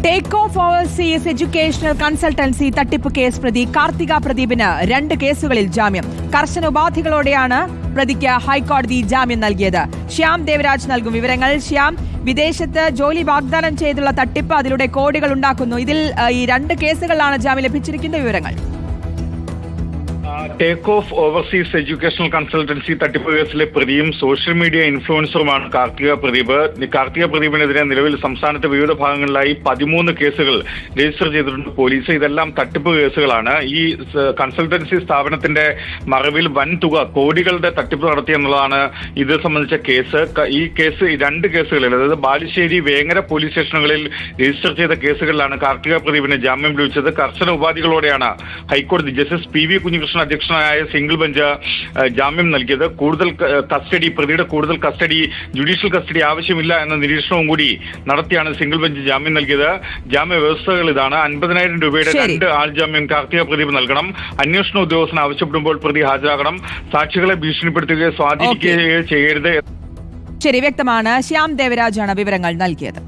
Take off overseas educational consultancy തട്ടിപ്പ് case പ്രതി കാർത്തിക പ്രദീപിന് 2 കേസുകളിൽ ജാമ്യം. കർശന ഉപാധികളോടെയാണ് പ്രതിക്ക് ഹൈക്കോടതി ജാമ്യം നൽകിയത്. ശ്യാം ദേവരാജ് നൽകും വിവരങ്ങൾ. ശ്യാം, വിദേശത്ത് ജോലി വാഗ്ദാനം ചെയ്തുള്ള തട്ടിപ്പ്, അതിലൂടെ കോടികൾ ഉണ്ടാക്കുന്നു. ഇതിൽ ഈ 2 കേസുകളിലാണ് ജാമ്യം ലഭിച്ചിരിക്കുന്ന വിവരങ്ങൾ. Take off overseas educational consultancy തട്ടിപ്പ് കേസിലെ പ്രതിയും സോഷ്യൽ മീഡിയ ഇൻഫ്ലുവൻസറുമാണ് കാർത്തിക പ്രദീപ്. കാർത്തിക പ്രദീപിനെതിരെ നിലവിൽ സംസ്ഥാനത്തെ വിവിധ ഭാഗങ്ങളിലായി 13 കേസുകൾ രജിസ്റ്റർ ചെയ്തിട്ടുണ്ട് പോലീസ്. ഇതെല്ലാം തട്ടിപ്പ് കേസുകളാണ്. ഈ കൺസൾട്ടൻസി സ്ഥാപനത്തിന്റെ മറവിൽ വൻ തുക കോടികളുടെ തട്ടിപ്പ് നടത്തിയെന്നുള്ളതാണ് ഇത് സംബന്ധിച്ച കേസ്. ഈ കേസ് 2 കേസുകളിൽ, അതായത് ബാലുശ്ശേരി, വേങ്ങര പോലീസ് സ്റ്റേഷനുകളിൽ രജിസ്റ്റർ ചെയ്ത കേസുകളിലാണ് കാർത്തിക പ്രദീപിന് ജാമ്യം ലഭിച്ചത്. കർശന ഉപാധികളോടെയാണ് ഹൈക്കോടതി ജസ്റ്റിസ് PV കുഞ്ഞികൃഷ്ണൻ അധ്യക്ഷനായ സിംഗിൾ ബെഞ്ച് ജാമ്യം നൽകിയത്. പ്രതിയുടെ കൂടുതൽ കസ്റ്റഡി, ജുഡീഷ്യൽ കസ്റ്റഡി ആവശ്യമില്ല എന്ന നിരീക്ഷണവും കൂടി നടത്തിയാണ് സിംഗിൾ ബെഞ്ച് ജാമ്യം നൽകിയത്. ജാമ്യ വ്യവസ്ഥകൾ ഇതാണ്: 50,000 രൂപയുടെ 2 ആൾജാമ്യം കാർത്തിക പ്രദീപ് നൽകണം. അന്വേഷണ ഉദ്യോഗസ്ഥൻ ആവശ്യപ്പെടുമ്പോൾ പ്രതി ഹാജരാകണം. സാക്ഷികളെ ഭീഷണിപ്പെടുത്തുകയോ സ്വാധീനിക്കുകയോ ചെയ്യരുത്. ശരി, വ്യക്തമാണ്. ശ്യാം ദേവരാജാണ് വിവരങ്ങൾ നൽകിയത്.